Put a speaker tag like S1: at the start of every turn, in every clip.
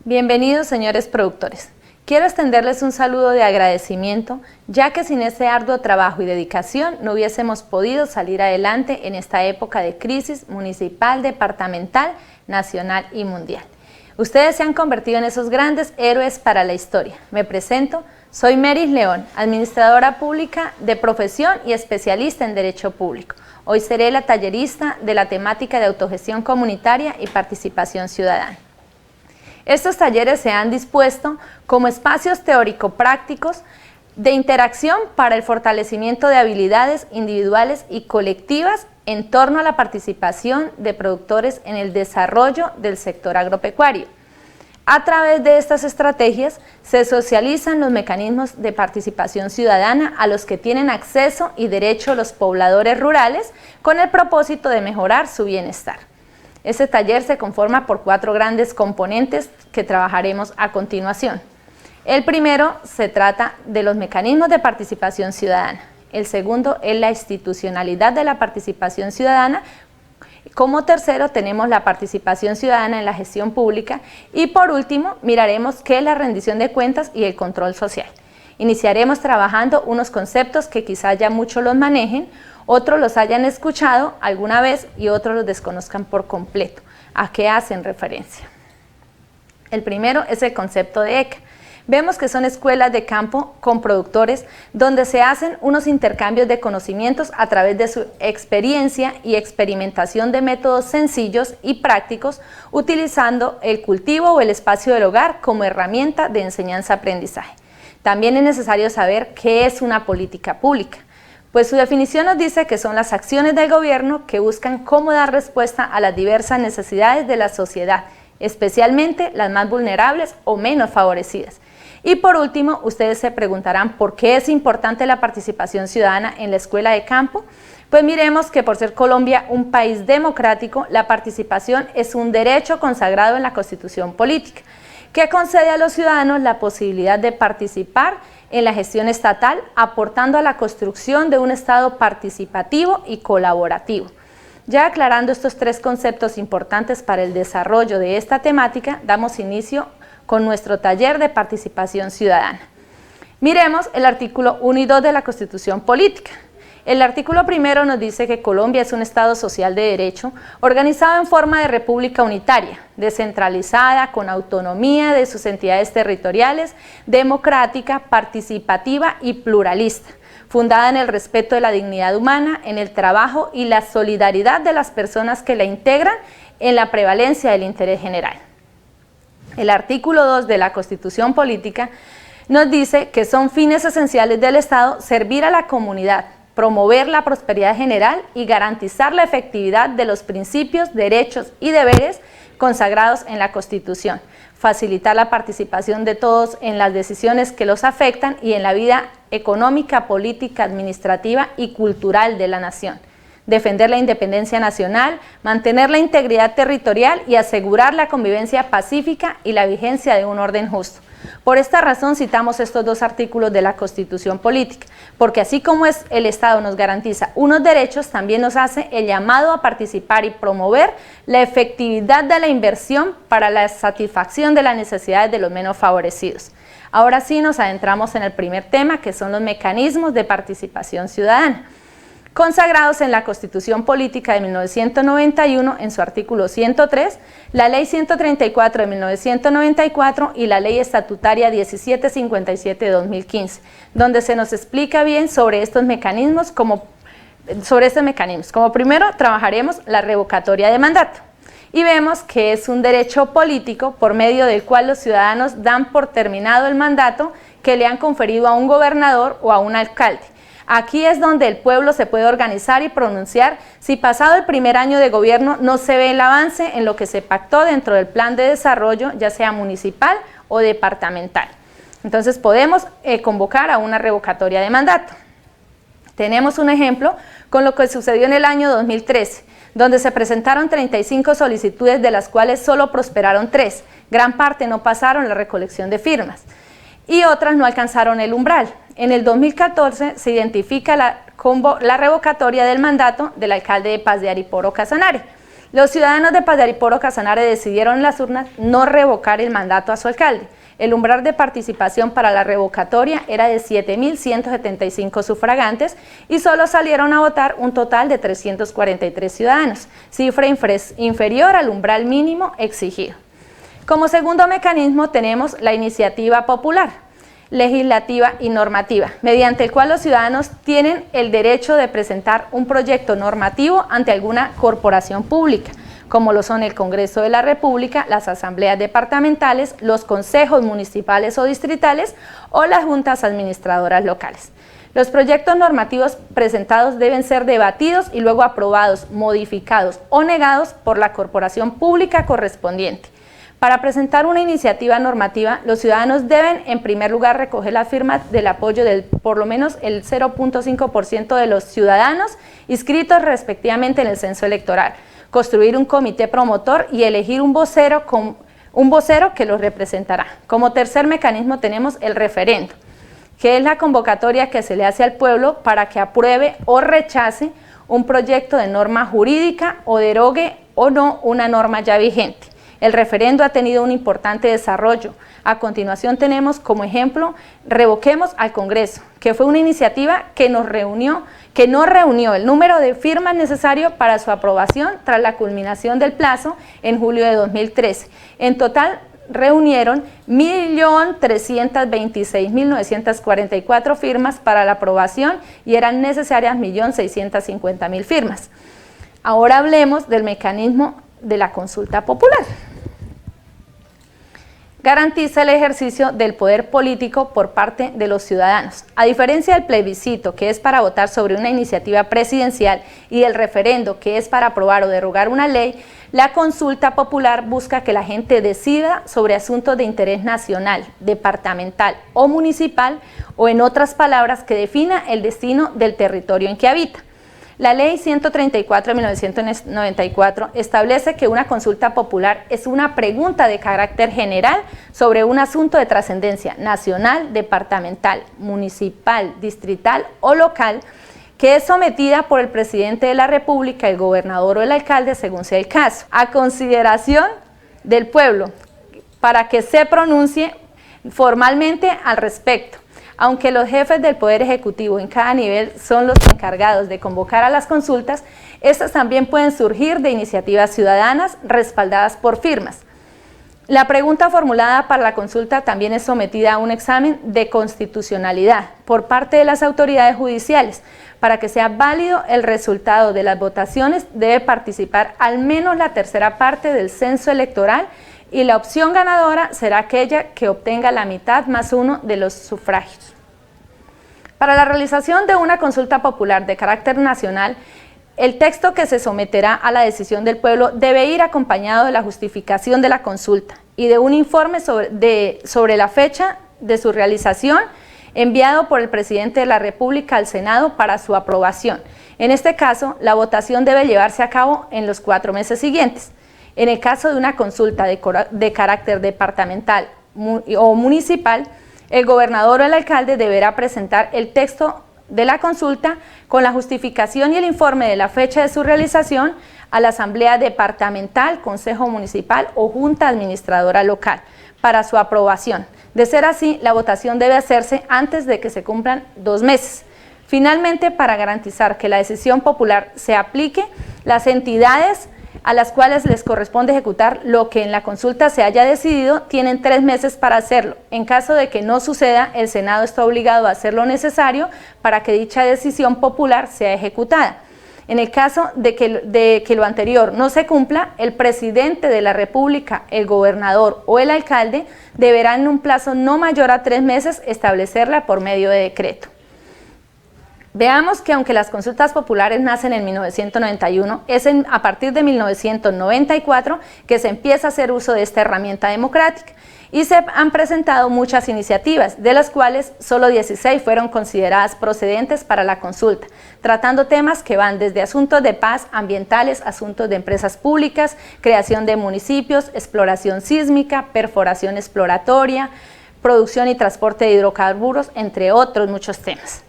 S1: Bienvenidos, señores productores. Quiero extenderles un saludo de agradecimiento, ya que sin ese arduo trabajo y dedicación no hubiésemos podido salir adelante en esta época de crisis municipal, departamental, nacional y mundial. Ustedes se han convertido en esos grandes héroes para la historia. Me presento, soy Meris León, administradora pública de profesión y especialista en Derecho Público. Hoy seré la tallerista de la temática de autogestión comunitaria y participación ciudadana. Estos talleres se han dispuesto como espacios teórico-prácticos de interacción para el fortalecimiento de habilidades individuales y colectivas en torno a la participación de productores en el desarrollo del sector agropecuario. A través de estas estrategias se socializan los mecanismos de participación ciudadana a los que tienen acceso y derecho los pobladores rurales con el propósito de mejorar su bienestar. Este taller se conforma por 4 grandes componentes que trabajaremos a continuación. El primero se trata de los mecanismos de participación ciudadana. El segundo es la institucionalidad de la participación ciudadana. Como tercero tenemos la participación ciudadana en la gestión pública y por último miraremos qué es la rendición de cuentas y el control social. Iniciaremos trabajando unos conceptos que quizá ya muchos los manejen, otros los hayan escuchado alguna vez y otros los desconozcan por completo. ¿A qué hacen referencia? El primero es el concepto de ECA. Vemos que son escuelas de campo con productores donde se hacen unos intercambios de conocimientos a través de su experiencia y experimentación de métodos sencillos y prácticos utilizando el cultivo o el espacio del hogar como herramienta de enseñanza-aprendizaje. También es necesario saber qué es una política pública, pues su definición nos dice que son las acciones del gobierno que buscan cómo dar respuesta a las diversas necesidades de la sociedad, especialmente las más vulnerables o menos favorecidas. Y por último, ustedes se preguntarán por qué es importante la participación ciudadana en la escuela de campo. Pues miremos que por ser Colombia un país democrático, la participación es un derecho consagrado en la Constitución Política, que concede a los ciudadanos la posibilidad de participar en la gestión estatal, aportando a la construcción de un Estado participativo y colaborativo. Ya aclarando estos 3 conceptos importantes para el desarrollo de esta temática, damos inicio con nuestro taller de participación ciudadana. Miremos el artículo 1 y 2 de la Constitución Política. El artículo 1 nos dice que Colombia es un Estado social de derecho, organizado en forma de república unitaria, descentralizada, con autonomía de sus entidades territoriales, democrática, participativa y pluralista, fundada en el respeto de la dignidad humana, en el trabajo y la solidaridad de las personas que la integran, en la prevalencia del interés general. El artículo 2 de la Constitución Política nos dice que son fines esenciales del Estado servir a la comunidad, promover la prosperidad general y garantizar la efectividad de los principios, derechos y deberes consagrados en la Constitución, facilitar la participación de todos en las decisiones que los afectan y en la vida económica, política, administrativa y cultural de la nación, defender la independencia nacional, mantener la integridad territorial y asegurar la convivencia pacífica y la vigencia de un orden justo. Por esta razón citamos estos 2 artículos de la Constitución Política, porque así como el Estado nos garantiza unos derechos, también nos hace el llamado a participar y promover la efectividad de la inversión para la satisfacción de las necesidades de los menos favorecidos. Ahora sí nos adentramos en el primer tema, que son los mecanismos de participación ciudadana, consagrados en la Constitución Política de 1991 en su artículo 103, la Ley 134 de 1994 y la Ley Estatutaria 1757 de 2015, donde se nos explica bien sobre estos mecanismos. Como primero trabajaremos la revocatoria de mandato y vemos que es un derecho político por medio del cual los ciudadanos dan por terminado el mandato que le han conferido a un gobernador o a un alcalde. Aquí es donde el pueblo se puede organizar y pronunciar si pasado el primer año de gobierno no se ve el avance en lo que se pactó dentro del plan de desarrollo, ya sea municipal o departamental. Entonces podemos convocar a una revocatoria de mandato. Tenemos un ejemplo con lo que sucedió en el año 2013, donde se presentaron 35 solicitudes, de las cuales solo prosperaron 3. Gran parte no pasaron la recolección de firmas y otras no alcanzaron el umbral. En el 2014 se identifica la revocatoria del mandato del alcalde de Paz de Ariporo Casanare. Los ciudadanos de Pajariporo Casanare decidieron en las urnas no revocar el mandato a su alcalde. El umbral de participación para la revocatoria era de 7.175 sufragantes y solo salieron a votar un total de 343 ciudadanos, cifra inferior al umbral mínimo exigido. Como segundo mecanismo tenemos la iniciativa popular, legislativa y normativa, mediante el cual los ciudadanos tienen el derecho de presentar un proyecto normativo ante alguna corporación pública, como lo son el Congreso de la República, las asambleas departamentales, los consejos municipales o distritales o las juntas administradoras locales. Los proyectos normativos presentados deben ser debatidos y luego aprobados, modificados o negados por la corporación pública correspondiente. Para presentar una iniciativa normativa, los ciudadanos deben, en primer lugar, recoger las firmas del apoyo del por lo menos el 0.5% de los ciudadanos inscritos respectivamente en el censo electoral, construir un comité promotor y elegir un vocero que los representará. Como tercer mecanismo tenemos el referendo, que es la convocatoria que se le hace al pueblo para que apruebe o rechace un proyecto de norma jurídica o derogue o no una norma ya vigente. El referendo ha tenido un importante desarrollo. A continuación tenemos como ejemplo Revoquemos al Congreso, que fue una iniciativa que no reunió el número de firmas necesario para su aprobación tras la culminación del plazo en julio de 2013. En total reunieron 1.326.944 firmas para la aprobación y eran necesarias 1.650.000 firmas. Ahora hablemos del mecanismo de la consulta popular. Garantiza el ejercicio del poder político por parte de los ciudadanos. A diferencia del plebiscito, que es para votar sobre una iniciativa presidencial, y del referendo, que es para aprobar o derogar una ley, la consulta popular busca que la gente decida sobre asuntos de interés nacional, departamental o municipal, o en otras palabras, que defina el destino del territorio en que habita. La Ley 134 de 1994 establece que una consulta popular es una pregunta de carácter general sobre un asunto de trascendencia nacional, departamental, municipal, distrital o local, que es sometida por el presidente de la República, el gobernador o el alcalde, según sea el caso, a consideración del pueblo, para que se pronuncie formalmente al respecto. Aunque los jefes del Poder Ejecutivo en cada nivel son los encargados de convocar a las consultas, estas también pueden surgir de iniciativas ciudadanas respaldadas por firmas. La pregunta formulada para la consulta también es sometida a un examen de constitucionalidad por parte de las autoridades judiciales. Para que sea válido el resultado de las votaciones, debe participar al menos la tercera parte del censo electoral y la opción ganadora será aquella que obtenga la mitad más uno de los sufragios. Para la realización de una consulta popular de carácter nacional, el texto que se someterá a la decisión del pueblo debe ir acompañado de la justificación de la consulta y de un informe sobre la fecha de su realización enviado por el presidente de la República al Senado para su aprobación. En este caso, la votación debe llevarse a cabo en los 4 meses siguientes. En el caso de una consulta de carácter departamental o municipal, el gobernador o el alcalde deberá presentar el texto de la consulta con la justificación y el informe de la fecha de su realización a la Asamblea Departamental, Consejo Municipal o Junta Administradora Local para su aprobación. De ser así, la votación debe hacerse antes de que se cumplan 2 meses. Finalmente, para garantizar que la decisión popular se aplique, las entidades a las cuales les corresponde ejecutar lo que en la consulta se haya decidido, tienen 3 meses para hacerlo. En caso de que no suceda, el Senado está obligado a hacer lo necesario para que dicha decisión popular sea ejecutada. En el caso de que lo anterior no se cumpla, el presidente de la República, el gobernador o el alcalde deberán en un plazo no mayor a 3 meses establecerla por medio de decreto. Veamos que aunque las consultas populares nacen en 1991, es a partir de 1994 que se empieza a hacer uso de esta herramienta democrática y se han presentado muchas iniciativas, de las cuales solo 16 fueron consideradas procedentes para la consulta, tratando temas que van desde asuntos de paz, ambientales, asuntos de empresas públicas, creación de municipios, exploración sísmica, perforación exploratoria, producción y transporte de hidrocarburos, entre otros muchos temas.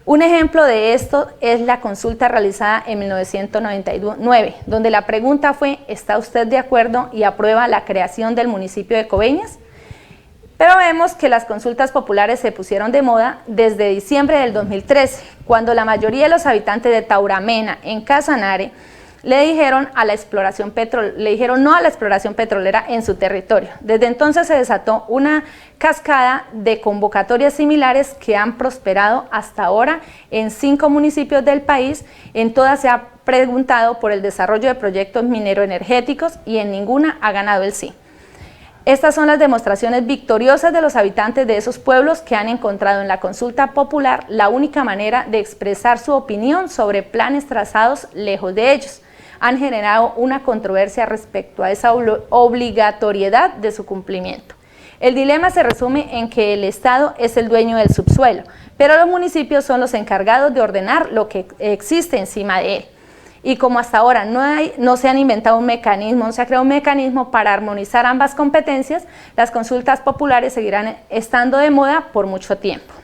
S1: Un ejemplo de esto es la consulta realizada en 1999, donde la pregunta fue: ¿está usted de acuerdo y aprueba la creación del municipio de Coveñas? Pero vemos que las consultas populares se pusieron de moda desde diciembre del 2013, cuando la mayoría de los habitantes de Tauramena, en Casanare, le dijeron no a la exploración petrolera en su territorio. Desde entonces se desató una cascada de convocatorias similares que han prosperado hasta ahora en 5 municipios del país. En todas se ha preguntado por el desarrollo de proyectos mineroenergéticos y en ninguna ha ganado el sí. Estas son las demostraciones victoriosas de los habitantes de esos pueblos que han encontrado en la consulta popular la única manera de expresar su opinión sobre planes trazados lejos de ellos. Han generado una controversia respecto a esa obligatoriedad de su cumplimiento. El dilema se resume en que el Estado es el dueño del subsuelo, pero los municipios son los encargados de ordenar lo que existe encima de él. Y como hasta ahora no se han inventado un mecanismo, no se ha creado un mecanismo para armonizar ambas competencias, las consultas populares seguirán estando de moda por mucho tiempo.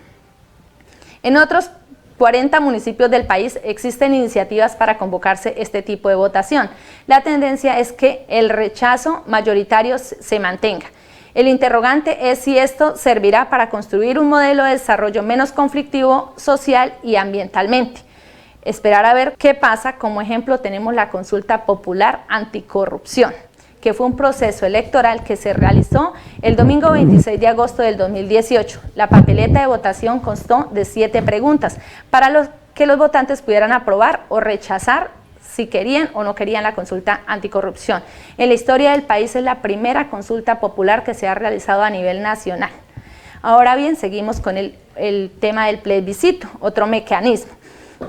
S1: En otros 40 municipios del país existen iniciativas para convocarse este tipo de votación. La tendencia es que el rechazo mayoritario se mantenga. El interrogante es si esto servirá para construir un modelo de desarrollo menos conflictivo social y ambientalmente. Esperar a ver qué pasa. Como ejemplo tenemos la consulta popular anticorrupción, que fue un proceso electoral que se realizó el domingo 26 de agosto del 2018. La papeleta de votación constó de 7 preguntas para que los votantes pudieran aprobar o rechazar si querían o no querían la consulta anticorrupción. En la historia del país es la primera consulta popular que se ha realizado a nivel nacional. Ahora bien, seguimos con el tema del plebiscito, otro mecanismo.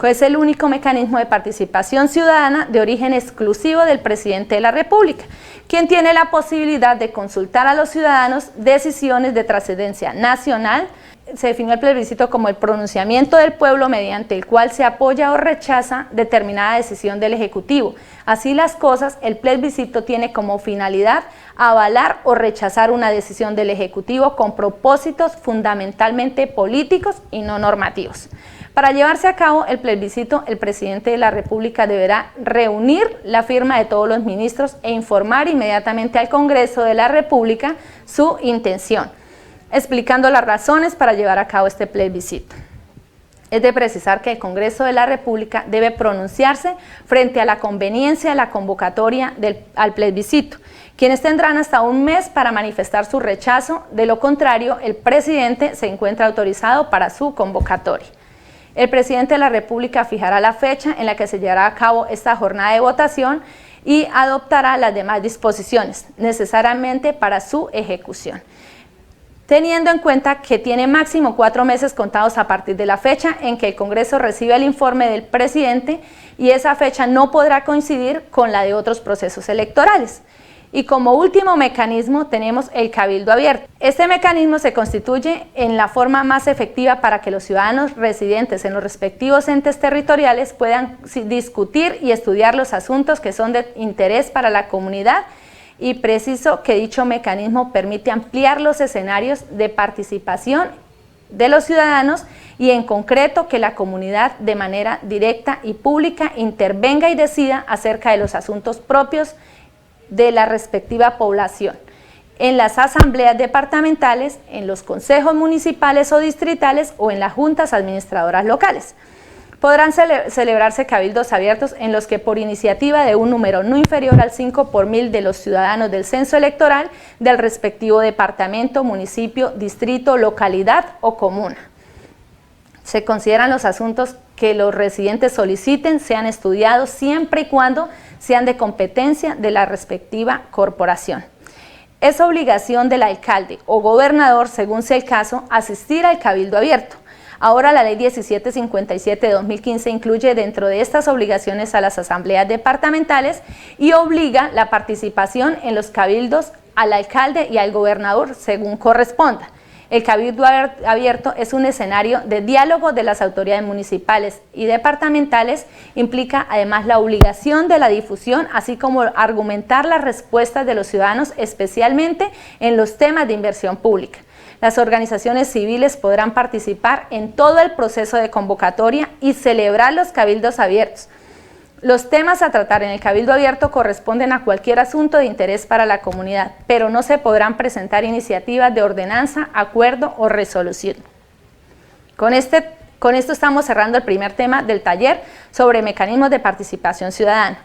S1: Es el único mecanismo de participación ciudadana de origen exclusivo del presidente de la República, quien tiene la posibilidad de consultar a los ciudadanos decisiones de trascendencia nacional. Se definió el plebiscito como el pronunciamiento del pueblo mediante el cual se apoya o rechaza determinada decisión del Ejecutivo. Así las cosas, el plebiscito tiene como finalidad avalar o rechazar una decisión del Ejecutivo con propósitos fundamentalmente políticos y no normativos. Para llevarse a cabo el plebiscito, el presidente de la República deberá reunir la firma de todos los ministros e informar inmediatamente al Congreso de la República su intención, explicando las razones para llevar a cabo este plebiscito. Es de precisar que el Congreso de la República debe pronunciarse frente a la conveniencia de la convocatoria al plebiscito, quienes tendrán hasta un mes para manifestar su rechazo. De lo contrario, el presidente se encuentra autorizado para su convocatoria. El presidente de la República fijará la fecha en la que se llevará a cabo esta jornada de votación y adoptará las demás disposiciones necesariamente para su ejecución, teniendo en cuenta que tiene máximo 4 meses contados a partir de la fecha en que el Congreso recibe el informe del presidente, y esa fecha no podrá coincidir con la de otros procesos electorales. Y como último mecanismo tenemos el cabildo abierto. Este mecanismo se constituye en la forma más efectiva para que los ciudadanos residentes en los respectivos entes territoriales puedan discutir y estudiar los asuntos que son de interés para la comunidad, y preciso que dicho mecanismo permite ampliar los escenarios de participación de los ciudadanos y en concreto que la comunidad de manera directa y pública intervenga y decida acerca de los asuntos propios de la respectiva población, en las asambleas departamentales, en los consejos municipales o distritales o en las juntas administradoras locales. Podrán celebrarse cabildos abiertos en los que, por iniciativa de un número no inferior al 5 por 1000 de los ciudadanos del censo electoral del respectivo departamento, municipio, distrito, localidad o comuna, se consideran los asuntos que los residentes soliciten sean estudiados siempre y cuando sean de competencia de la respectiva corporación. Es obligación del alcalde o gobernador, según sea el caso, asistir al cabildo abierto. Ahora la ley 1757 de 2015 incluye dentro de estas obligaciones a las asambleas departamentales y obliga la participación en los cabildos al alcalde y al gobernador según corresponda. El cabildo abierto es un escenario de diálogo de las autoridades municipales y departamentales, implica además la obligación de la difusión, así como argumentar las respuestas de los ciudadanos, especialmente en los temas de inversión pública. Las organizaciones civiles podrán participar en todo el proceso de convocatoria y celebrar los cabildos abiertos. Los temas a tratar en el cabildo abierto corresponden a cualquier asunto de interés para la comunidad, pero no se podrán presentar iniciativas de ordenanza, acuerdo o resolución. Con esto estamos cerrando el primer tema del taller sobre mecanismos de participación ciudadana.